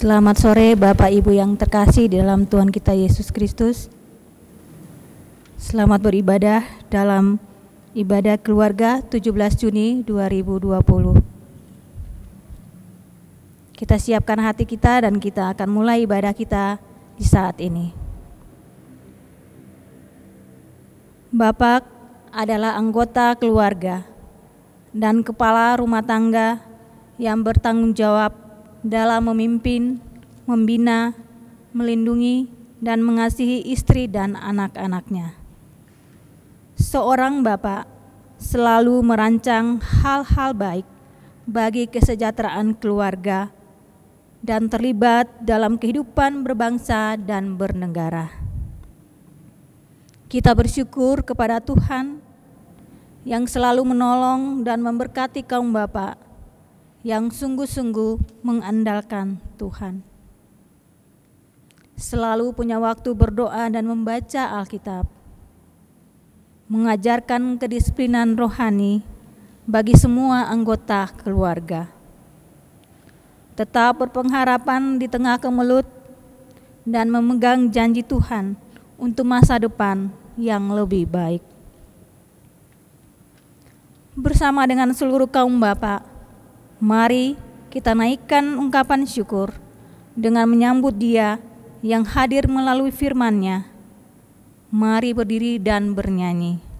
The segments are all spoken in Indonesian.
Selamat sore Bapak Ibu yang terkasih di dalam Tuhan kita Yesus Kristus. Selamat beribadah dalam ibadah keluarga 17 Juni 2020. Kita siapkan hati kita dan kita akan mulai ibadah kita di saat ini. Bapak adalah anggota keluarga dan kepala rumah tangga yang bertanggung jawab dalam memimpin, membina, melindungi, dan mengasihi istri dan anak-anaknya. Seorang bapak selalu merancang hal-hal baik bagi kesejahteraan keluarga dan terlibat dalam kehidupan berbangsa dan bernegara. Kita bersyukur kepada Tuhan yang selalu menolong dan memberkati kaum bapak yang sungguh-sungguh mengandalkan Tuhan. Selalu punya waktu berdoa dan membaca Alkitab. Mengajarkan kedisiplinan rohani bagi semua anggota keluarga. Tetap berpengharapan di tengah kemelut dan memegang janji Tuhan untuk masa depan yang lebih baik. Bersama dengan seluruh kaum bapak, mari kita naikkan ungkapan syukur dengan menyambut Dia yang hadir melalui firman-Nya. Mari berdiri dan bernyanyi.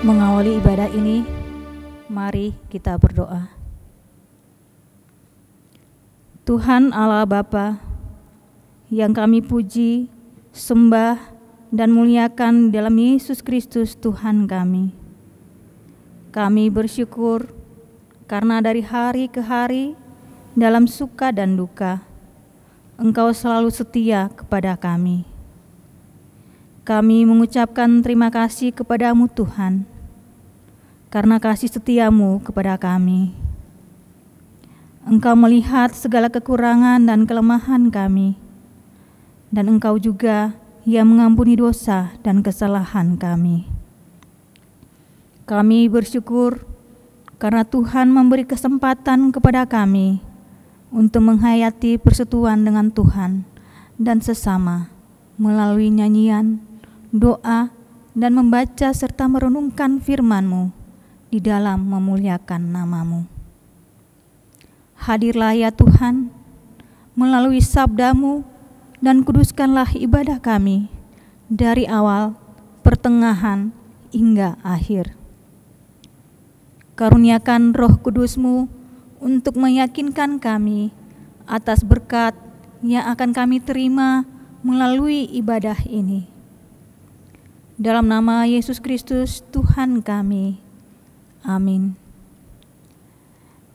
Mengawali ibadah ini, mari kita berdoa. Tuhan Allah Bapa, yang kami puji, sembah, dan muliakan dalam Yesus Kristus Tuhan kami. Kami bersyukur karena dari hari ke hari, dalam suka dan duka, Engkau selalu setia kepada kami. Kami mengucapkan terima kasih kepadamu Tuhan, karena kasih setiamu kepada kami. Engkau melihat segala kekurangan dan kelemahan kami, dan Engkau juga yang mengampuni dosa dan kesalahan kami. Kami bersyukur karena Tuhan memberi kesempatan kepada kami untuk menghayati persekutuan dengan Tuhan dan sesama melalui nyanyian, doa, dan membaca serta merenungkan firman-Mu di dalam memuliakan nama-Mu. Hadirlah ya Tuhan, melalui sabda-Mu, dan kuduskanlah ibadah kami dari awal, pertengahan, hingga akhir. Karuniakan Roh Kudus-Mu untuk meyakinkan kami atas berkat yang akan kami terima melalui ibadah ini. Dalam nama Yesus Kristus Tuhan kami. Amin.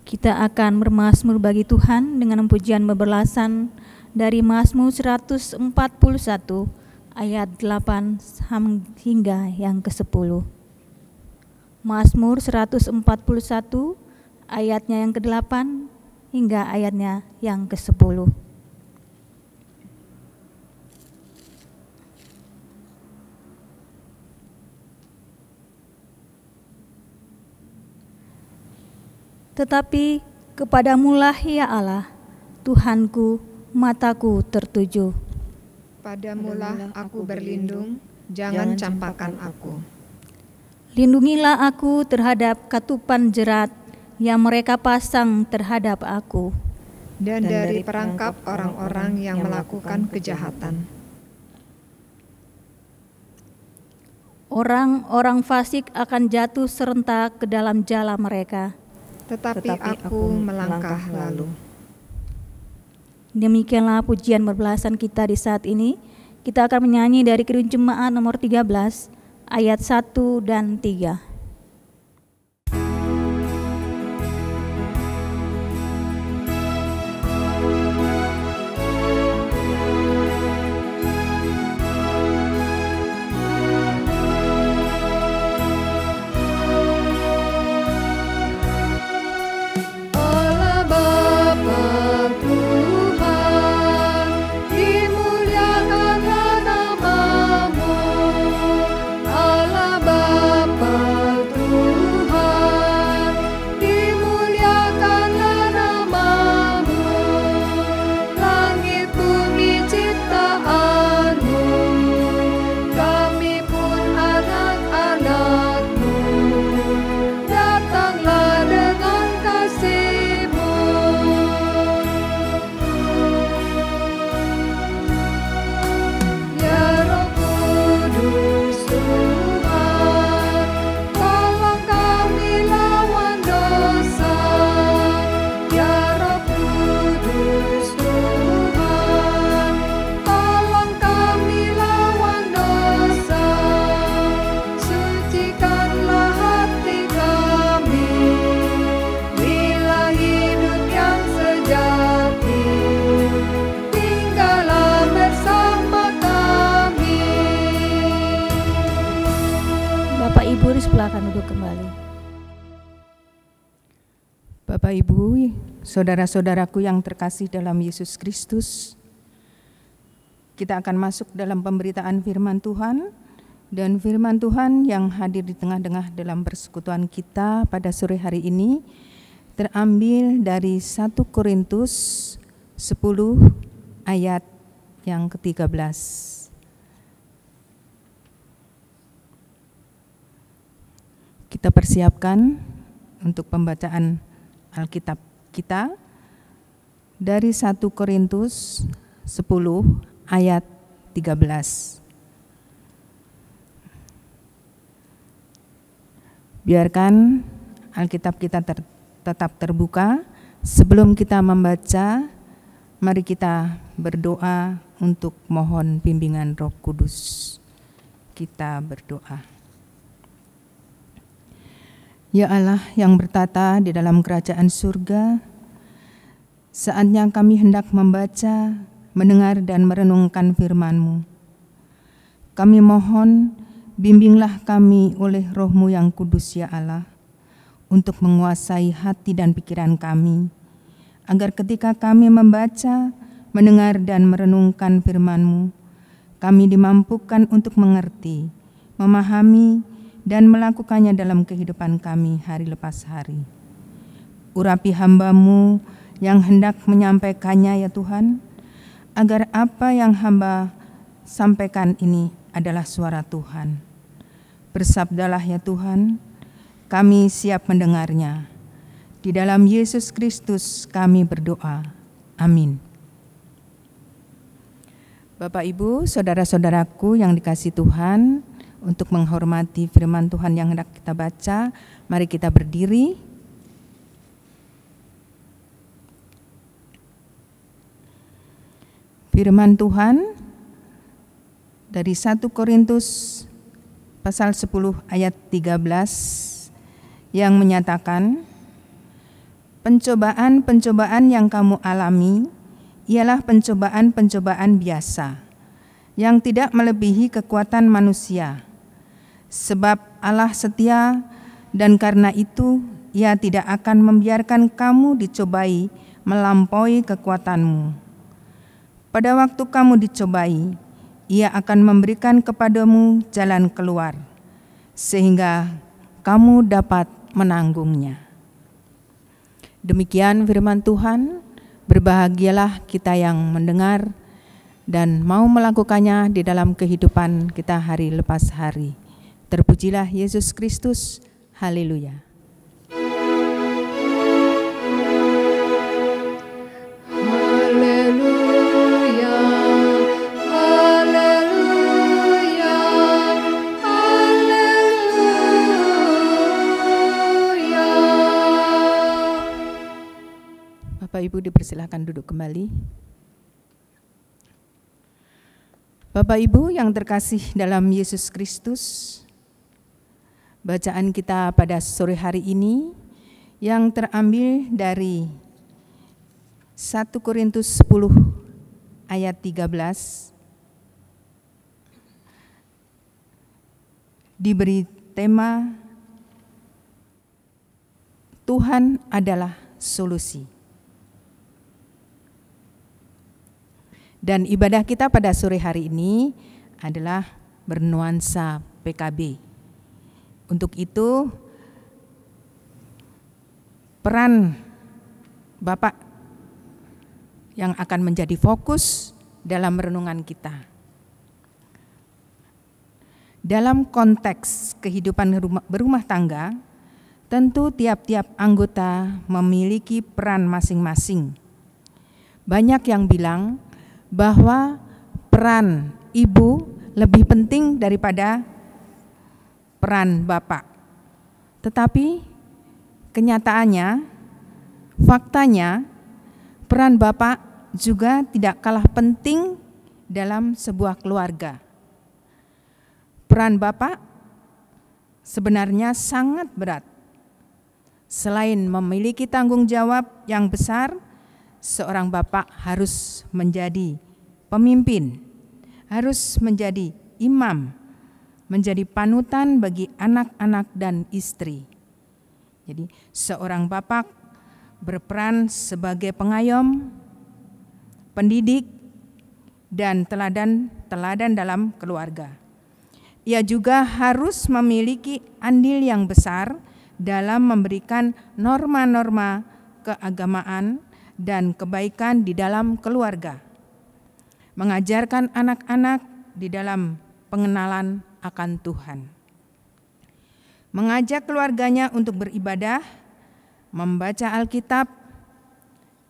Kita akan bermazmur bagi Tuhan dengan pujian berbelasan dari Mazmur 141 ayat 8 hingga yang ke-10. Mazmur 141 ayatnya yang ke-8 hingga ayatnya yang ke-10. Tetapi kepadamulah ya Allah, Tuhanku, mataku tertuju. Padamulah aku berlindung, jangan campakkan aku. Lindungilah aku terhadap katupan jerat yang mereka pasang terhadap aku, dan dari perangkap orang-orang yang melakukan kejahatan. Orang-orang fasik akan jatuh serentak ke dalam jala mereka, tetapi aku melangkah lalu. Demikianlah pujian berbelasan kita di saat ini. Kita akan menyanyi dari Kidung Jemaat nomor 13 ayat 1 dan 3. Silakan duduk kembali. Bapak, Ibu, saudara-saudaraku yang terkasih dalam Yesus Kristus, kita akan masuk dalam pemberitaan firman Tuhan, dan firman Tuhan yang hadir di tengah-tengah dalam persekutuan kita pada sore hari ini terambil dari 1 Korintus 10 ayat yang ke-13. Kita persiapkan untuk pembacaan Alkitab kita dari 1 Korintus 10 ayat 13. Biarkan Alkitab kita tetap terbuka. Sebelum kita membaca, mari kita berdoa untuk mohon bimbingan Roh Kudus. Kita berdoa. Ya Allah yang bertata di dalam kerajaan surga, saatnya kami hendak membaca, mendengar dan merenungkan firman-Mu. Kami mohon, bimbinglah kami oleh Roh-Mu yang kudus ya Allah, untuk menguasai hati dan pikiran kami, agar ketika kami membaca, mendengar dan merenungkan firman-Mu, kami dimampukan untuk mengerti, memahami, dan melakukannya dalam kehidupan kami hari lepas hari. Urapi hamba-Mu yang hendak menyampaikannya ya Tuhan, agar apa yang hamba sampaikan ini adalah suara Tuhan. Bersabdalah ya Tuhan, kami siap mendengarnya. Di dalam Yesus Kristus kami berdoa. Amin. Bapak, Ibu, saudara-saudaraku yang dikasihi Tuhan, untuk menghormati firman Tuhan yang hendak kita baca, mari kita berdiri. Firman Tuhan dari 1 Korintus pasal 10 ayat 13, yang menyatakan, pencobaan-pencobaan yang kamu alami ialah pencobaan-pencobaan biasa yang tidak melebihi kekuatan manusia. Sebab Allah setia dan karena itu Ia tidak akan membiarkan kamu dicobai melampaui kekuatanmu. Pada waktu kamu dicobai, Ia akan memberikan kepadamu jalan keluar, sehingga kamu dapat menanggungnya. Demikian firman Tuhan. Berbahagialah kita yang mendengar dan mau melakukannya di dalam kehidupan kita hari lepas hari. Terpujilah Yesus Kristus. Haleluya. Bapak Ibu dipersilakan duduk kembali. Bapak Ibu yang terkasih dalam Yesus Kristus, bacaan kita pada sore hari ini yang terambil dari 1 Korintus 10 ayat 13 diberi tema Tuhan adalah solusi. Dan ibadah kita pada sore hari ini adalah bernuansa PKB. Untuk itu, peran Bapak yang akan menjadi fokus dalam renungan kita. Dalam konteks kehidupan berumah tangga, tentu tiap-tiap anggota memiliki peran masing-masing. Banyak yang bilang bahwa peran ibu lebih penting daripada peran bapak. Tetapi kenyataannya, faktanya, peran bapak juga tidak kalah penting dalam sebuah keluarga. Peran bapak sebenarnya sangat berat. Selain memiliki tanggung jawab yang besar, seorang bapak harus menjadi pemimpin, harus menjadi imam, menjadi panutan bagi anak-anak dan istri. Jadi seorang bapak berperan sebagai pengayom, pendidik, dan teladan dalam keluarga. Ia juga harus memiliki andil yang besar dalam memberikan norma-norma keagamaan dan kebaikan di dalam keluarga, mengajarkan anak-anak di dalam pengenalan akan Tuhan, mengajak keluarganya untuk beribadah, membaca Alkitab,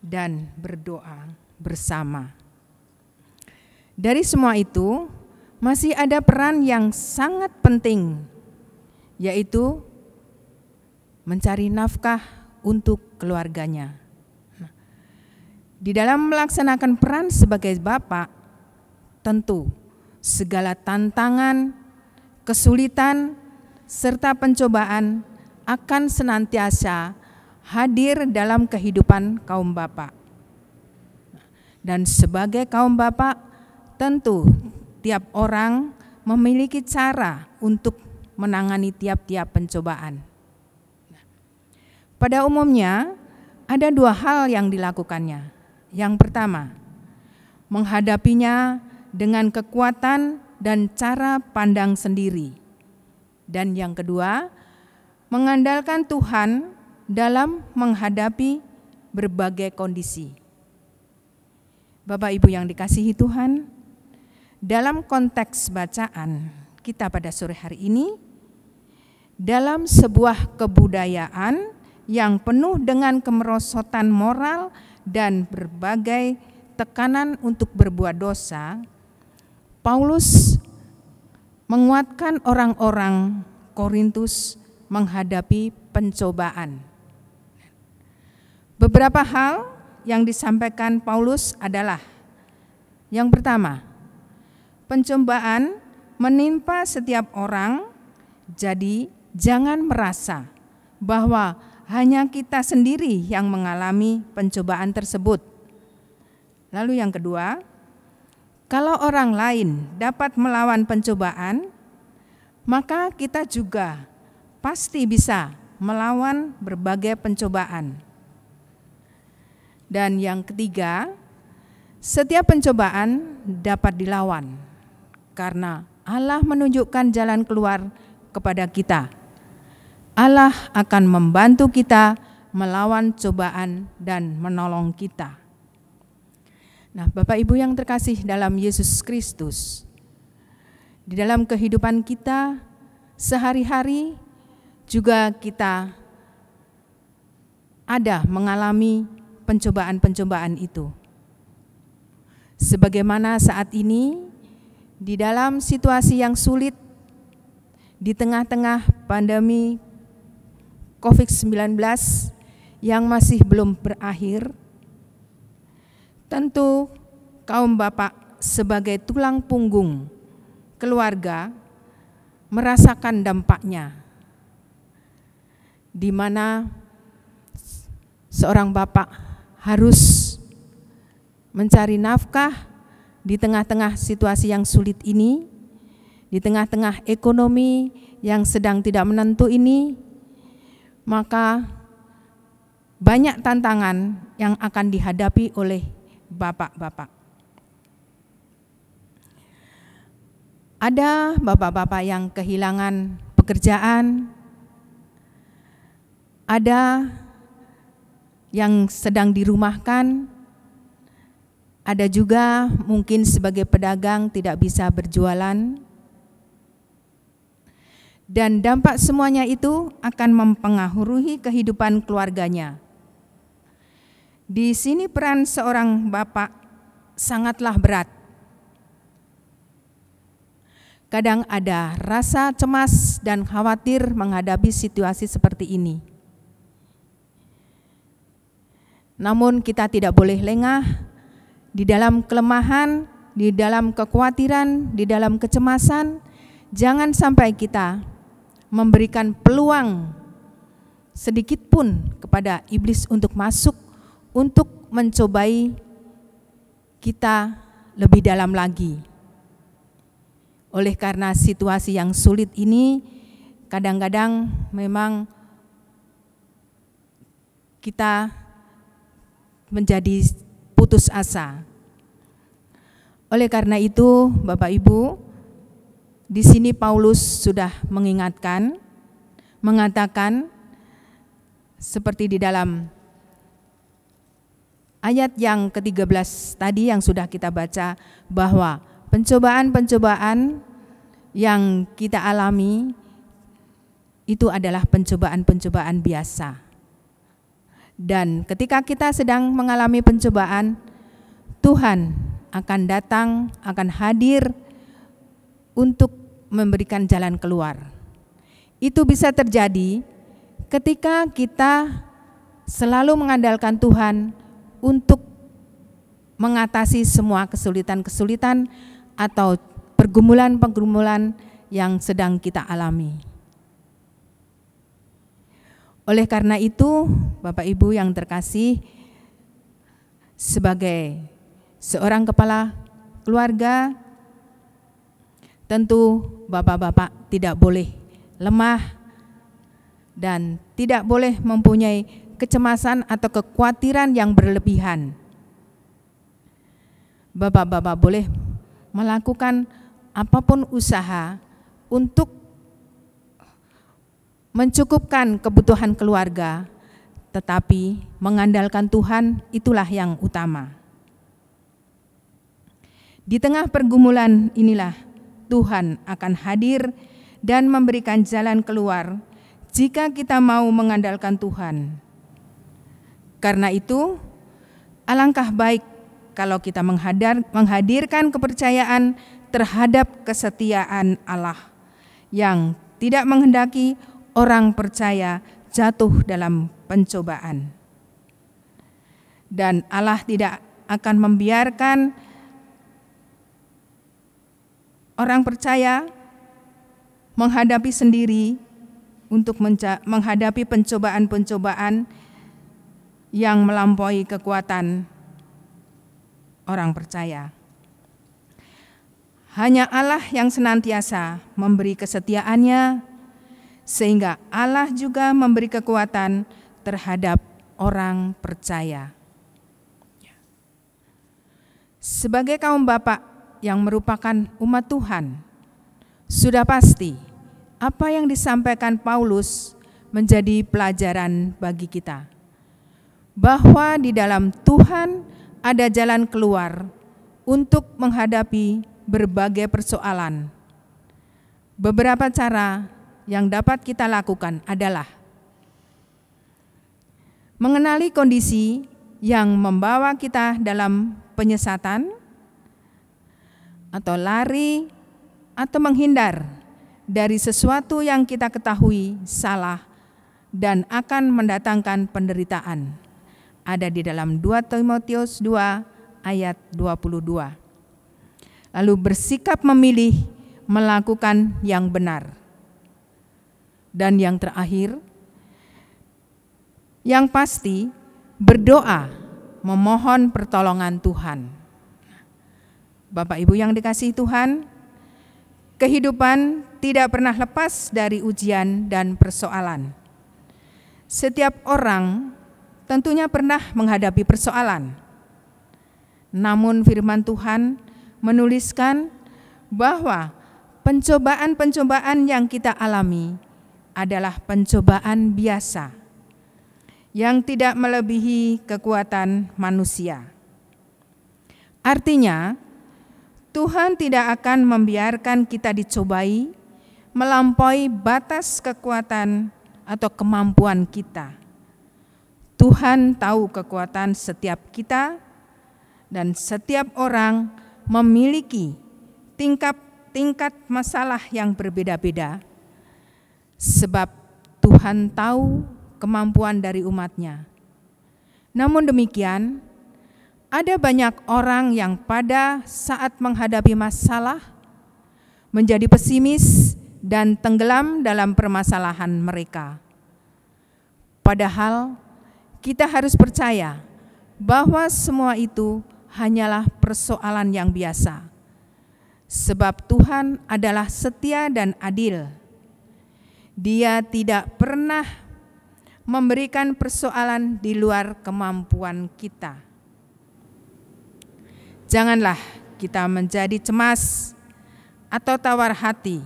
dan berdoa bersama. Dari semua itu, masih ada peran yang sangat penting, yaitu mencari nafkah untuk keluarganya. Di dalam melaksanakan peran sebagai bapak, tentu segala tantangan, kesulitan, serta pencobaan akan senantiasa hadir dalam kehidupan kaum bapak. Dan sebagai kaum bapak, tentu tiap orang memiliki cara untuk menangani tiap-tiap pencobaan. Pada umumnya, ada dua hal yang dilakukannya. Yang pertama, menghadapinya dengan kekuatan dan cara pandang sendiri. Dan yang kedua, mengandalkan Tuhan dalam menghadapi berbagai kondisi. Bapak Ibu yang dikasihi Tuhan, dalam konteks bacaan kita pada sore hari ini, dalam sebuah kebudayaan yang penuh dengan kemerosotan moral dan berbagai tekanan untuk berbuat dosa, Paulus menguatkan orang-orang Korintus menghadapi pencobaan. Beberapa hal yang disampaikan Paulus adalah, yang pertama, pencobaan menimpa setiap orang, jadi jangan merasa bahwa hanya kita sendiri yang mengalami pencobaan tersebut. Lalu yang kedua, kalau orang lain dapat melawan pencobaan, maka kita juga pasti bisa melawan berbagai pencobaan. Dan yang ketiga, setiap pencobaan dapat dilawan karena Allah menunjukkan jalan keluar kepada kita. Allah akan membantu kita melawan cobaan dan menolong kita. Nah, Bapak Ibu yang terkasih dalam Yesus Kristus, di dalam kehidupan kita sehari-hari juga kita ada mengalami pencobaan-pencobaan itu. Sebagaimana saat ini di dalam situasi yang sulit, di tengah-tengah pandemi COVID-19 yang masih belum berakhir, tentu kaum bapak sebagai tulang punggung keluarga merasakan dampaknya, di mana seorang bapak harus mencari nafkah di tengah-tengah situasi yang sulit ini, di tengah-tengah ekonomi yang sedang tidak menentu ini, maka banyak tantangan yang akan dihadapi oleh bapak-bapak. Ada bapak-bapak yang kehilangan pekerjaan, ada yang sedang dirumahkan, ada juga mungkin sebagai pedagang tidak bisa berjualan. Dan dampak semuanya itu akan mempengaruhi kehidupan keluarganya. Di sini peran seorang bapak sangatlah berat. Kadang ada rasa cemas dan khawatir menghadapi situasi seperti ini. Namun kita tidak boleh lengah di dalam kelemahan, di dalam kekhawatiran, di dalam kecemasan. Jangan sampai kita memberikan peluang sedikit pun kepada iblis untuk masuk, untuk mencobai kita lebih dalam lagi. Oleh karena situasi yang sulit ini, kadang-kadang memang kita menjadi putus asa. Oleh karena itu, Bapak Ibu, di sini Paulus sudah mengingatkan, mengatakan seperti di dalam ayat yang ke-13 tadi yang sudah kita baca, bahwa pencobaan-pencobaan yang kita alami itu adalah pencobaan-pencobaan biasa. Dan ketika kita sedang mengalami pencobaan, Tuhan akan datang, akan hadir untuk memberikan jalan keluar. Itu bisa terjadi ketika kita selalu mengandalkan Tuhan untuk mengatasi semua kesulitan-kesulitan atau pergumulan-pergumulan yang sedang kita alami. Oleh karena itu, Bapak Ibu yang terkasih, sebagai seorang kepala keluarga, tentu bapak-bapak tidak boleh lemah dan tidak boleh mempunyai kecemasan atau kekhawatiran yang berlebihan. Bapak-bapak boleh melakukan apapun usaha untuk mencukupkan kebutuhan keluarga, tetapi mengandalkan Tuhan itulah yang utama. Di tengah pergumulan inilah Tuhan akan hadir dan memberikan jalan keluar jika kita mau mengandalkan Tuhan. Karena itu, alangkah baik kalau kita menghadirkan kepercayaan terhadap kesetiaan Allah yang tidak menghendaki orang percaya jatuh dalam pencobaan. Dan Allah tidak akan membiarkan orang percaya menghadapi sendiri untuk menghadapi pencobaan-pencobaan yang melampaui kekuatan orang percaya. Hanya Allah yang senantiasa memberi kesetiaannya, sehingga Allah juga memberi kekuatan terhadap orang percaya. Sebagai kaum bapak yang merupakan umat Tuhan, sudah pasti apa yang disampaikan Paulus menjadi pelajaran bagi kita, bahwa di dalam Tuhan ada jalan keluar untuk menghadapi berbagai persoalan. Beberapa cara yang dapat kita lakukan adalah mengenali kondisi yang membawa kita dalam penyesatan, atau lari, atau menghindar dari sesuatu yang kita ketahui salah dan akan mendatangkan penderitaan. Ada di dalam 2 Timotius 2 ayat 22. Lalu bersikap memilih melakukan yang benar. Dan yang terakhir, yang pasti berdoa memohon pertolongan Tuhan. Bapak Ibu yang dikasihi Tuhan, kehidupan tidak pernah lepas dari ujian dan persoalan. Setiap orang tentunya pernah menghadapi persoalan. Namun firman Tuhan menuliskan bahwa pencobaan-pencobaan yang kita alami adalah pencobaan biasa yang tidak melebihi kekuatan manusia. Artinya, Tuhan tidak akan membiarkan kita dicobai melampaui batas kekuatan atau kemampuan kita. Tuhan tahu kekuatan setiap kita, dan setiap orang memiliki tingkat masalah yang berbeda-beda, sebab Tuhan tahu kemampuan dari umatnya. Namun demikian, ada banyak orang yang pada saat menghadapi masalah menjadi pesimis dan tenggelam dalam permasalahan mereka. Padahal kita harus percaya bahwa semua itu hanyalah persoalan yang biasa. Sebab Tuhan adalah setia dan adil. Dia tidak pernah memberikan persoalan di luar kemampuan kita. Janganlah kita menjadi cemas atau tawar hati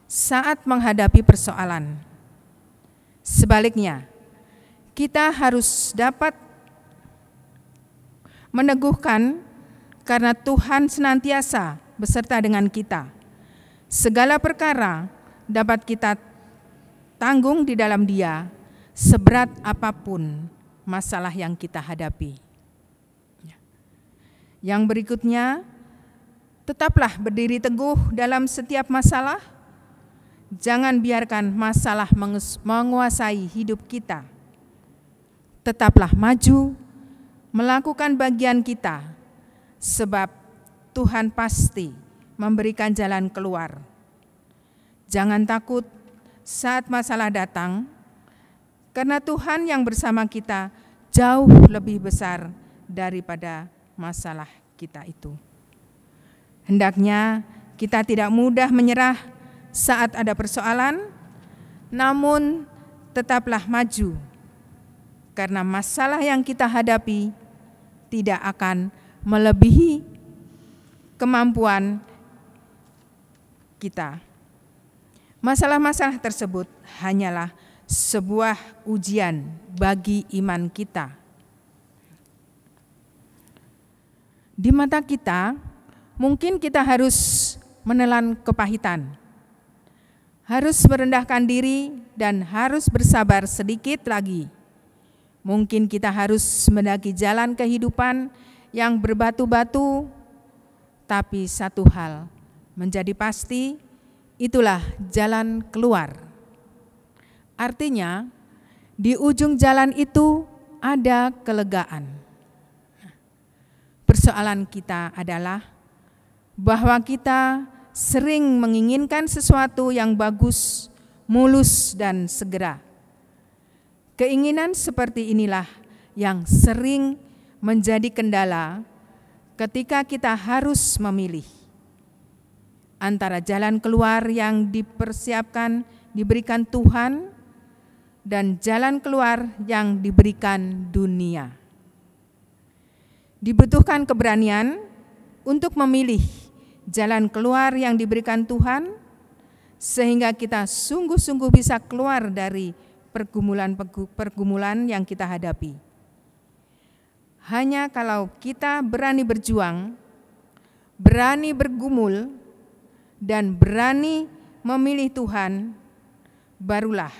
saat menghadapi persoalan. Sebaliknya, kita harus dapat meneguhkan karena Tuhan senantiasa beserta dengan kita. Segala perkara dapat kita tanggung di dalam Dia, seberat apapun masalah yang kita hadapi. Yang berikutnya, tetaplah berdiri teguh dalam setiap masalah. Jangan biarkan masalah menguasai hidup kita. Tetaplah maju, melakukan bagian kita, sebab Tuhan pasti memberikan jalan keluar. Jangan takut saat masalah datang, karena Tuhan yang bersama kita jauh lebih besar daripada masalah kita itu. Hendaknya kita tidak mudah menyerah saat ada persoalan, namun tetaplah maju, karena masalah yang kita hadapi tidak akan melebihi kemampuan kita. Masalah-masalah tersebut hanyalah sebuah ujian bagi iman kita. Di mata kita, mungkin kita harus menelan kepahitan, harus merendahkan diri dan harus bersabar sedikit lagi. Mungkin kita harus mendaki jalan kehidupan yang berbatu-batu, tapi satu hal menjadi pasti, itulah jalan keluar. Artinya, di ujung jalan itu ada kelegaan. Persoalan kita adalah bahwa kita sering menginginkan sesuatu yang bagus mulus dan segera. Keinginan seperti inilah yang sering menjadi kendala ketika kita harus memilih antara jalan keluar yang diberikan Tuhan dan jalan keluar yang diberikan dunia. Dibutuhkan keberanian untuk memilih jalan keluar yang diberikan Tuhan, sehingga kita sungguh-sungguh bisa keluar dari pergumulan yang kita hadapi. Hanya kalau kita berani berjuang, berani bergumul, dan berani memilih Tuhan, barulah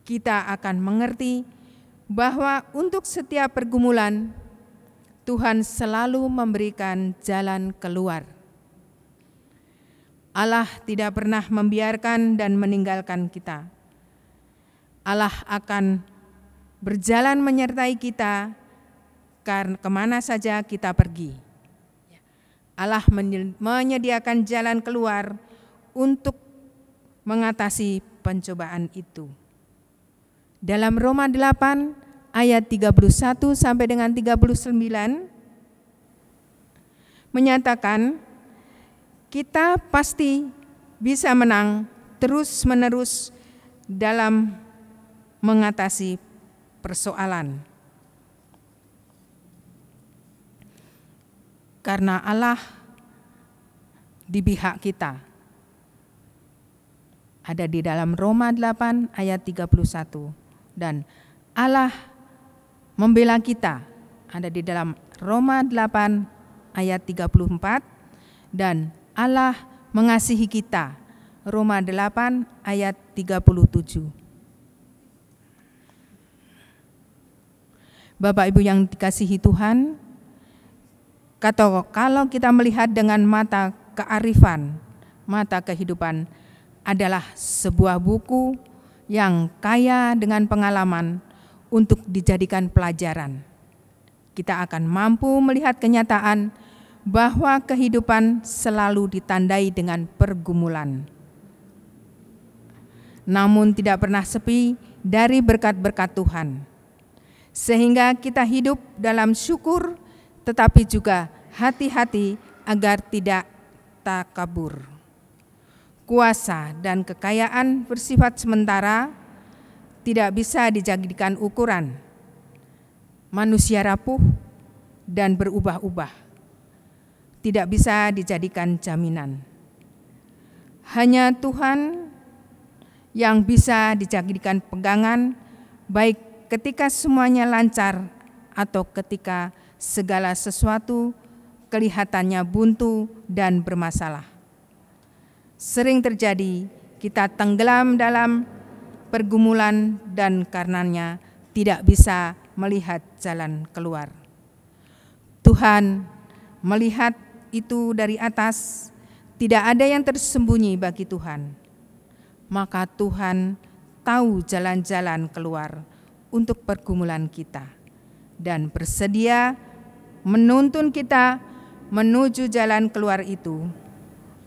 kita akan mengerti bahwa untuk setiap pergumulan, Tuhan selalu memberikan jalan keluar. Allah tidak pernah membiarkan dan meninggalkan kita. Allah akan berjalan menyertai kita kemana saja kita pergi. Allah menyediakan jalan keluar untuk mengatasi pencobaan itu. Dalam Roma 8 ayat 31 sampai dengan 39 menyatakan kita pasti bisa menang terus-menerus dalam mengatasi persoalan. Karena Allah di pihak kita. Ada di dalam Roma 8 ayat 31. Dan Allah membela kita, ada di dalam Roma 8 ayat 34, dan Allah mengasihi kita, Roma 8 ayat 37. Bapak Ibu yang dikasihi Tuhan, kalau kita melihat dengan mata kearifan, mata kehidupan adalah sebuah buku yang kaya dengan pengalaman untuk dijadikan pelajaran. Kita akan mampu melihat kenyataan bahwa kehidupan selalu ditandai dengan pergumulan. Namun tidak pernah sepi dari berkat-berkat Tuhan. Sehingga kita hidup dalam syukur, tetapi juga hati-hati agar tidak takabur. Kuasa dan kekayaan bersifat sementara, tidak bisa dijadikan ukuran. Manusia rapuh dan berubah-ubah, tidak bisa dijadikan jaminan. Hanya Tuhan yang bisa dijadikan pegangan, baik ketika semuanya lancar atau ketika segala sesuatu kelihatannya buntu dan bermasalah. Sering terjadi kita tenggelam dalam pergumulan dan karenanya tidak bisa melihat jalan keluar. Tuhan melihat itu dari atas, tidak ada yang tersembunyi bagi Tuhan. Maka Tuhan tahu jalan-jalan keluar untuk pergumulan kita dan bersedia menuntun kita menuju jalan keluar itu.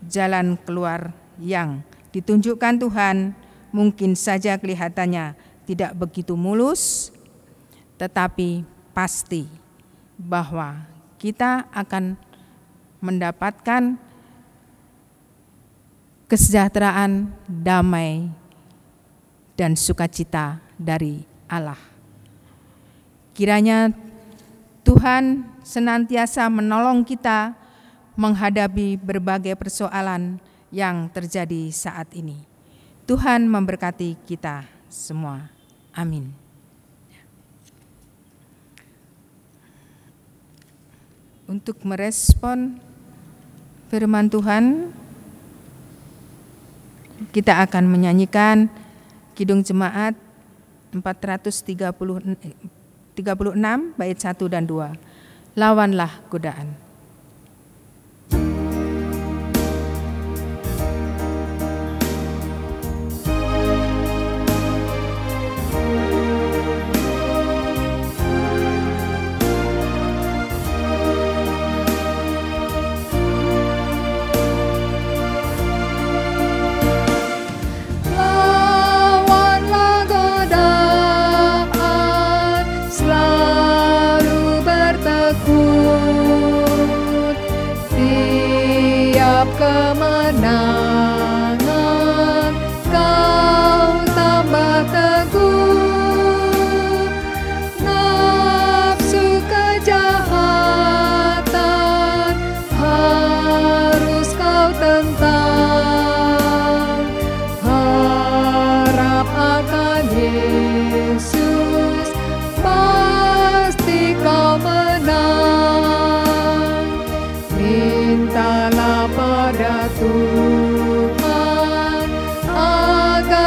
Jalan keluar yang ditunjukkan Tuhan mungkin saja kelihatannya tidak begitu mulus, tetapi pasti bahwa kita akan mendapatkan kesejahteraan, damai, dan sukacita dari Allah. Kiranya Tuhan senantiasa menolong kita menghadapi berbagai persoalan yang terjadi saat ini. Tuhan memberkati kita semua. Amin. Untuk merespon firman Tuhan, kita akan menyanyikan Kidung Jemaat 436 bait 1 dan 2. Lawanlah godaan.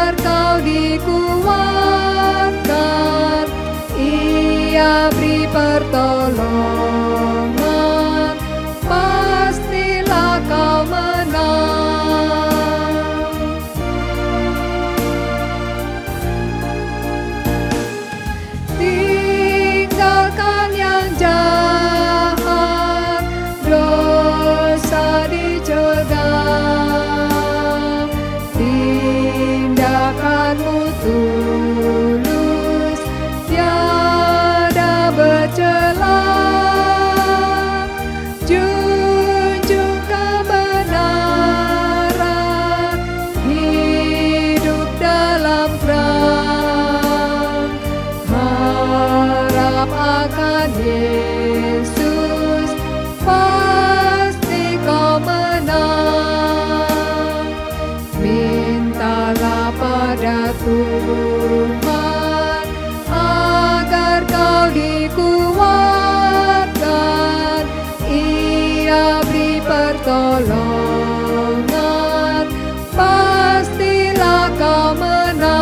agar kau dikuatkan, Ia beri pertolongan, pastilah kau menang. Tinggalkan yang jahat, dosa dicegah, tindakanmu tulus, tiada bercela. Junjung kebenaran, hidup dalam terang, harap akan Yesus, pasti kau menang. Mintalah pada Tuhan agar kau dikuatkan, Ia beri pertolongan, pastilah kau menang.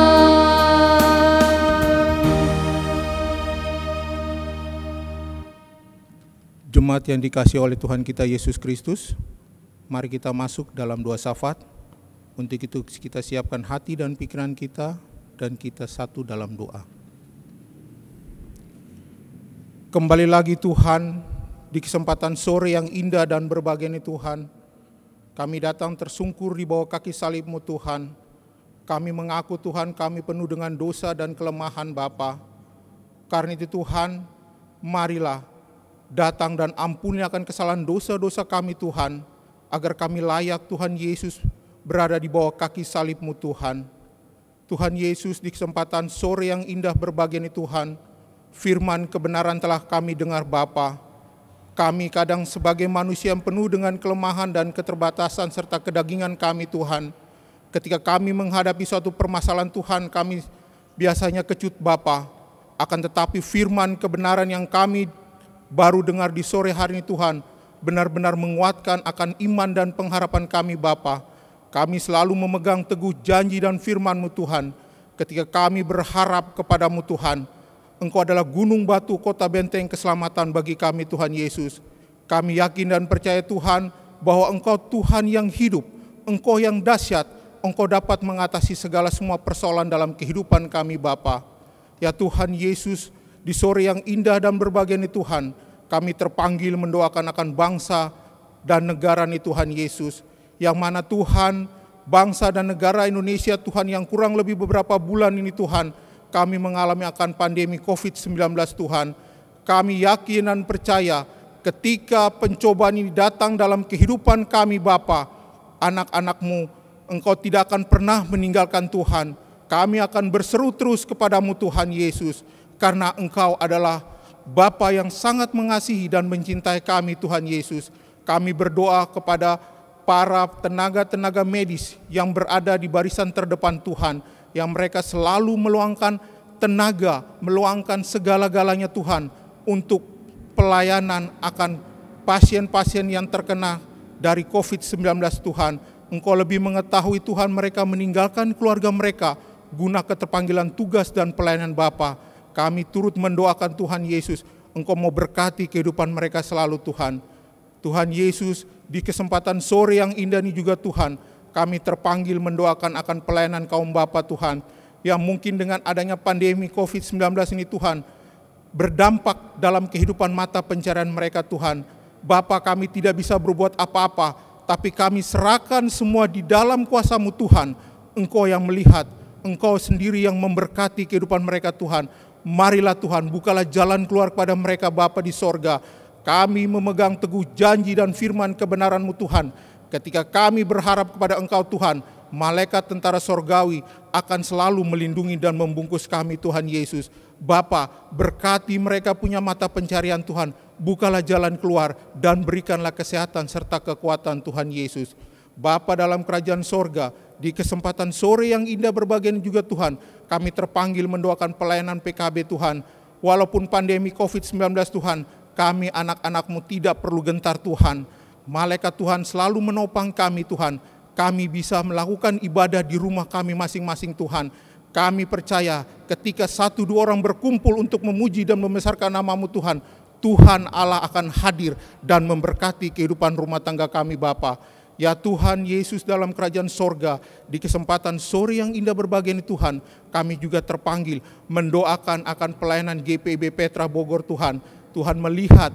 Jemaat yang dikasihi oleh Tuhan kita Yesus Kristus, mari kita masuk dalam doa syafaat. Untuk itu kita siapkan hati dan pikiran kita, dan kita satu dalam doa. Kembali lagi Tuhan, di kesempatan sore yang indah dan berbahagia ini Tuhan, kami datang tersungkur di bawah kaki salib-Mu Tuhan. Kami mengaku Tuhan, kami penuh dengan dosa dan kelemahan Bapa. Karena itu Tuhan, marilah datang dan ampuni akan kesalahan dosa-dosa kami Tuhan, agar kami layak Tuhan Yesus berada di bawah kaki salib-Mu Tuhan. Tuhan Yesus, di kesempatan sore yang indah berbahagia ini Tuhan, firman kebenaran telah kami dengar Bapa. Kami kadang sebagai manusia yang penuh dengan kelemahan dan keterbatasan serta kedagingan kami Tuhan, ketika kami menghadapi suatu permasalahan Tuhan, kami biasanya kecut Bapa. Akan tetapi firman kebenaran yang kami baru dengar di sore hari ini Tuhan, benar-benar menguatkan akan iman dan pengharapan kami Bapa. Kami selalu memegang teguh janji dan firman-Mu Tuhan, ketika kami berharap kepada-Mu Tuhan. Engkau adalah gunung batu kota benteng keselamatan bagi kami Tuhan Yesus. Kami yakin dan percaya Tuhan, bahwa Engkau Tuhan yang hidup, Engkau yang dahsyat, Engkau dapat mengatasi segala semua persoalan dalam kehidupan kami Bapa. Ya Tuhan Yesus, di sore yang indah dan berbahagia ini Tuhan, kami terpanggil mendoakan akan bangsa dan negara ini Tuhan Yesus, yang mana Tuhan, bangsa dan negara Indonesia Tuhan, yang kurang lebih beberapa bulan ini Tuhan, kami mengalami akan pandemi COVID-19 Tuhan. Kami yakin dan percaya ketika pencobaan ini datang dalam kehidupan kami Bapa, anak-anak-Mu, Engkau tidak akan pernah meninggalkan Tuhan. Kami akan berseru terus kepada-Mu Tuhan Yesus, karena Engkau adalah Bapa yang sangat mengasihi dan mencintai kami Tuhan Yesus. Kami berdoa kepada para tenaga-tenaga medis yang berada di barisan terdepan Tuhan, yang mereka selalu meluangkan tenaga, meluangkan segala-galanya Tuhan, untuk pelayanan akan pasien-pasien yang terkena dari COVID-19 Tuhan. Engkau lebih mengetahui Tuhan, mereka meninggalkan keluarga mereka guna keterpanggilan tugas dan pelayanan Bapa. Kami turut mendoakan Tuhan Yesus, Engkau mau berkati kehidupan mereka selalu Tuhan. Tuhan Yesus, di kesempatan sore yang indah ini juga Tuhan, kami terpanggil mendoakan akan pelayanan kaum Bapa Tuhan, yang mungkin dengan adanya pandemi COVID-19 ini Tuhan, berdampak dalam kehidupan mata pencarian mereka Tuhan. Bapa, kami tidak bisa berbuat apa-apa, tapi kami serahkan semua di dalam kuasa-Mu Tuhan. Engkau yang melihat, Engkau sendiri yang memberkati kehidupan mereka Tuhan. Marilah Tuhan, bukalah jalan keluar kepada mereka Bapa di sorga. Kami memegang teguh janji dan firman kebenaran-Mu Tuhan. Ketika kami berharap kepada Engkau Tuhan, malaikat tentara sorgawi akan selalu melindungi dan membungkus kami Tuhan Yesus. Bapa, berkati mereka punya mata pencarian Tuhan. Bukalah jalan keluar dan berikanlah kesehatan serta kekuatan Tuhan Yesus. Bapa dalam kerajaan sorga, di kesempatan sore yang indah berbahagia juga Tuhan, kami terpanggil mendoakan pelayanan PKB Tuhan. Walaupun pandemi COVID-19 Tuhan, kami anak-anak-Mu tidak perlu gentar Tuhan. Malaikat Tuhan selalu menopang kami Tuhan. kami bisa melakukan ibadah di rumah kami masing-masing Tuhan. Kami percaya ketika 1-2 orang berkumpul untuk memuji dan membesarkan nama-Mu Tuhan, Tuhan Allah akan hadir dan memberkati kehidupan rumah tangga kami Bapa. Ya Tuhan Yesus dalam kerajaan sorga, di kesempatan sore yang indah berbahagia ini Tuhan, kami juga terpanggil mendoakan akan pelayanan GPIB Petra Bogor Tuhan. Tuhan melihat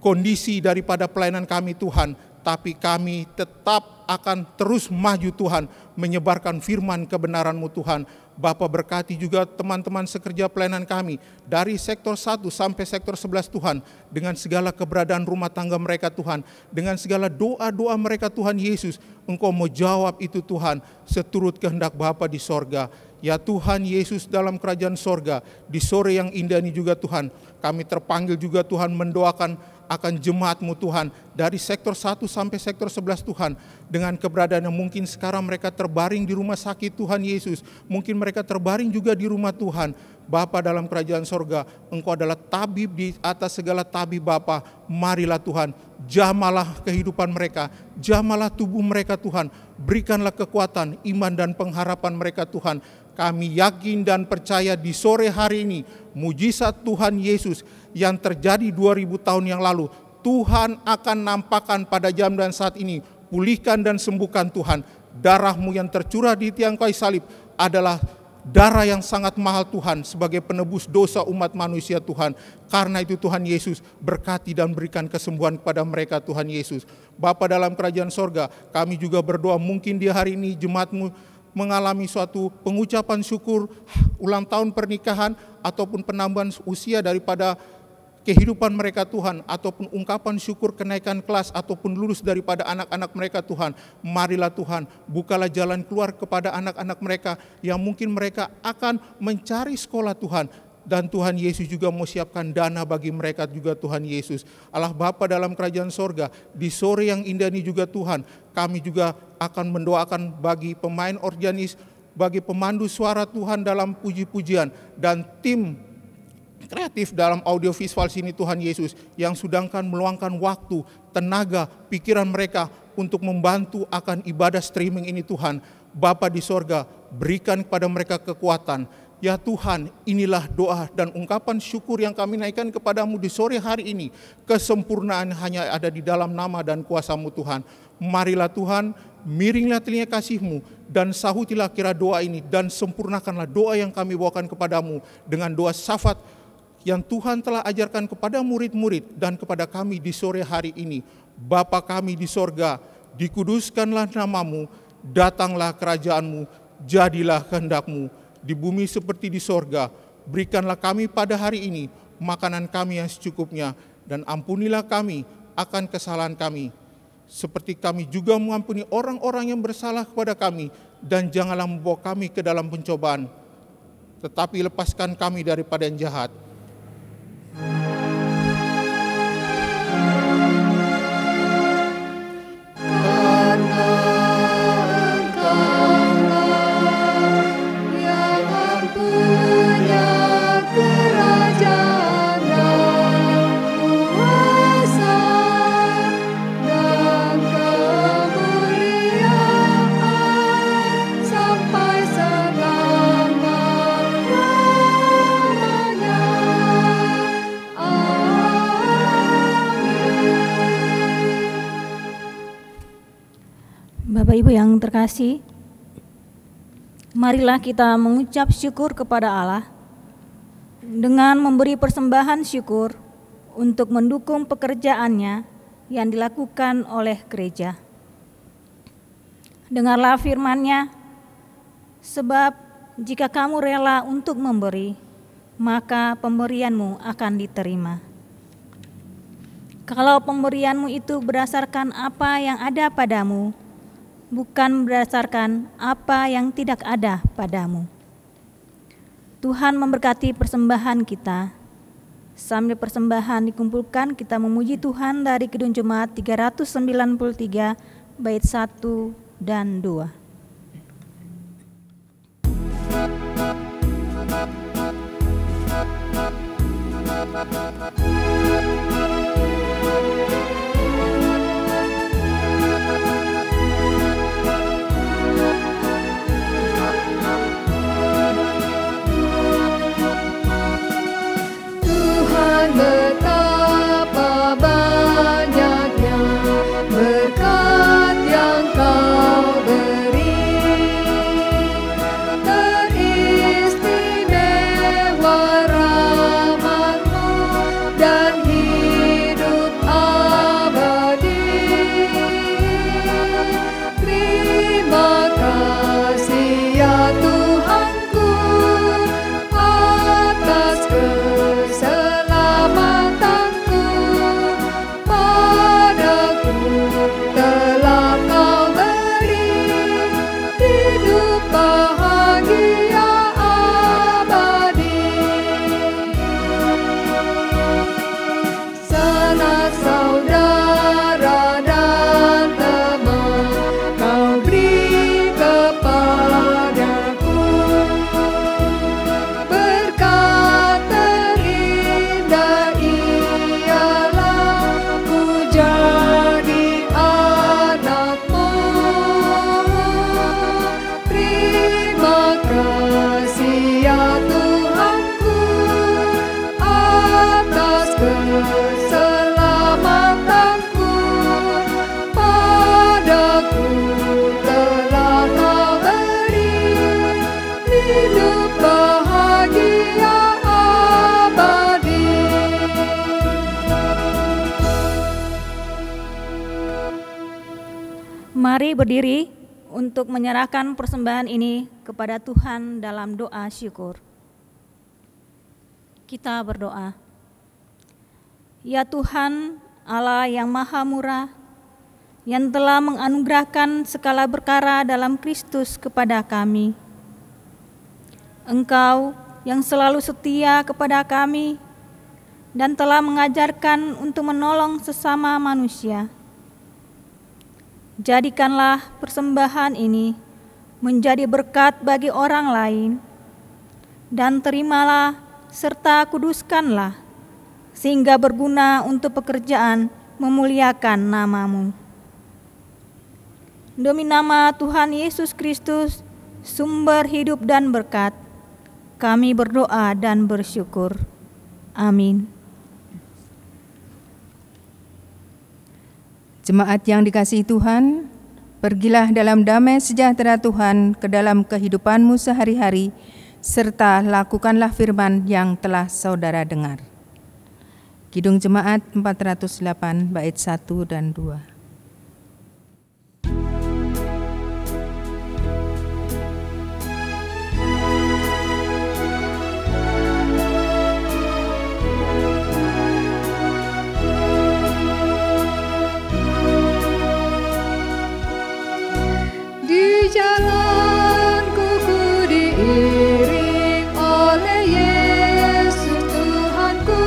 kondisi daripada pelayanan kami Tuhan, tapi kami tetap akan terus maju Tuhan, menyebarkan firman kebenaran-Mu Tuhan. Bapa berkati juga teman-teman sekerja pelayanan kami dari sektor 1 sampai sektor 11 Tuhan, dengan segala keberadaan rumah tangga mereka Tuhan, dengan segala doa-doa mereka Tuhan Yesus, Engkau mau jawab itu Tuhan seturut kehendak Bapa di sorga. Ya Tuhan Yesus dalam kerajaan sorga, di sore yang indah ini juga Tuhan, kami terpanggil juga Tuhan mendoakan akan jemaat-Mu Tuhan dari sektor 1 sampai sektor 11 Tuhan, dengan keberadaan yang mungkin sekarang mereka terbaring di rumah sakit Tuhan Yesus, mungkin mereka terbaring juga di rumah Tuhan. Bapa dalam kerajaan sorga, Engkau adalah tabib di atas segala tabib Bapa. Marilah Tuhan, jamalah kehidupan mereka, jamalah tubuh mereka Tuhan, berikanlah kekuatan, iman dan pengharapan mereka Tuhan. Kami yakin dan percaya di sore hari ini, mujizat Tuhan Yesus yang terjadi 2000 tahun yang lalu, Tuhan akan nampakkan pada jam dan saat ini. Pulihkan dan sembuhkan Tuhan. Darah-Mu yang tercurah di tiang kayu salib adalah darah yang sangat mahal Tuhan, sebagai penebus dosa umat manusia Tuhan. Karena itu Tuhan Yesus berkati dan berikan kesembuhan kepada mereka Tuhan Yesus. Bapa dalam kerajaan sorga, kami juga berdoa mungkin di hari ini jemaat-Mu mengalami suatu pengucapan syukur ulang tahun pernikahan ataupun penambahan usia daripada kehidupan mereka Tuhan, ataupun ungkapan syukur kenaikan kelas ataupun lulus daripada anak-anak mereka Tuhan. Marilah Tuhan, bukalah jalan keluar kepada anak-anak mereka yang mungkin mereka akan mencari sekolah Tuhan. Dan Tuhan Yesus juga mau siapkan dana bagi mereka juga Tuhan Yesus. Allah Bapa dalam kerajaan sorga, di sore yang indah ini juga Tuhan, kami juga akan mendoakan bagi pemain organis, bagi pemandu suara Tuhan dalam puji-pujian, dan tim kreatif dalam audiovisual sini Tuhan Yesus, yang sedangkan meluangkan waktu, tenaga, pikiran mereka untuk membantu akan ibadah streaming ini Tuhan. Bapa di sorga, berikan kepada mereka kekuatan. Ya Tuhan, inilah doa dan ungkapan syukur yang kami naikkan kepadamu di sore hari ini. Kesempurnaan hanya ada di dalam nama dan kuasa-Mu Tuhan. Marilah Tuhan, miringlah telinga kasih-Mu dan sahutilah kira doa ini, dan sempurnakanlah doa yang kami bawakan kepadamu dengan doa syafaat yang Tuhan telah ajarkan kepada murid-murid dan kepada kami di sore hari ini. Bapa kami di sorga, dikuduskanlah nama-Mu, datanglah kerajaan-Mu, jadilah kehendak-Mu di bumi seperti di sorga. Berikanlah kami pada hari ini makanan kami yang secukupnya, dan ampunilah kami akan kesalahan kami, seperti kami juga mengampuni orang-orang yang bersalah kepada kami. Dan janganlah membawa kami ke dalam pencobaan, tetapi lepaskan kami daripada yang jahat. Bapak Ibu yang terkasih, marilah kita mengucap syukur kepada Allah dengan memberi persembahan syukur untuk mendukung pekerjaannya yang dilakukan oleh gereja. Dengarlah firman-Nya, sebab jika kamu rela untuk memberi, maka pemberianmu akan diterima. Kalau pemberianmu itu berdasarkan apa yang ada padamu, bukan berdasarkan apa yang tidak ada padamu. Tuhan memberkati persembahan kita. Sambil persembahan dikumpulkan, kita memuji Tuhan dari Kidung Jemaat 393 bait 1 dan 2. hidup bahagia abadi. Mari berdiri untuk menyerahkan persembahan ini kepada Tuhan dalam doa syukur. Kita berdoa. Ya Tuhan, Allah yang maha murah, yang telah menganugerahkan segala perkara dalam Kristus kepada kami. Engkau yang selalu setia kepada kami dan telah mengajarkan untuk menolong sesama manusia. Jadikanlah persembahan ini menjadi berkat bagi orang lain, dan terimalah serta kuduskanlah, sehingga berguna untuk pekerjaan memuliakan nama-Mu. Demi nama Tuhan Yesus Kristus, sumber hidup dan berkat, kami berdoa dan bersyukur. Amin. Jemaat yang dikasihi Tuhan, pergilah dalam damai sejahtera Tuhan ke dalam kehidupanmu sehari-hari, serta lakukanlah firman yang telah saudara dengar. Kidung Jemaat 408 bait 1 dan 2. Jalanku ku diiring oleh Yesus Tuhanku.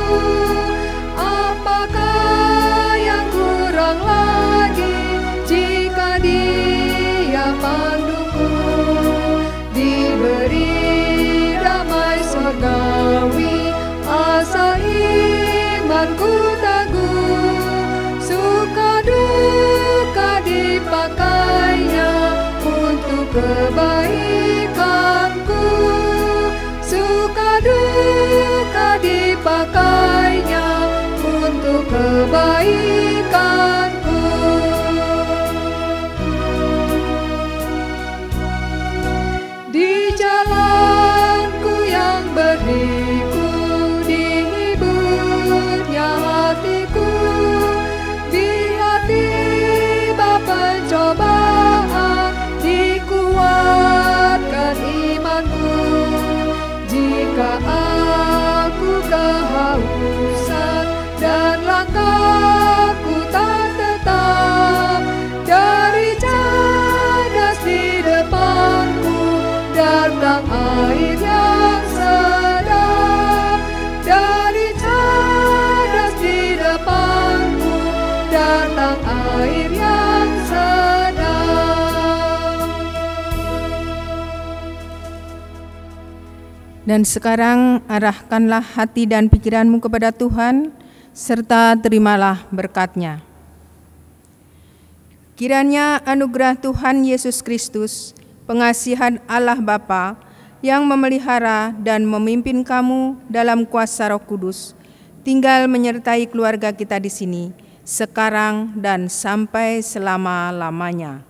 Apakah yang kurang lagi jika Dia panduku? Diberi damai surgawi asal imanku teguh. Suka duka dipakainya untuk kebaikanku, suka duka dipakainya untuk kebaikanku. Di jalanku yang berliku, dihiburnya hatiku, bila tiba pencobaan, dikuatkan imanku. Jika aku kehausan dan langkahku tak tetap, dari cadas di depanku datang air yang sedap. Dari cadas di depanku datang air yang sedap. Dan sekarang arahkanlah hati dan pikiranmu kepada Tuhan, serta terimalah berkat-Nya. Kiranya anugerah Tuhan Yesus Kristus, pengasihan Allah Bapa yang memelihara dan memimpin kamu dalam kuasa Roh Kudus, tinggal menyertai keluarga kita di sini, sekarang dan sampai selama-lamanya.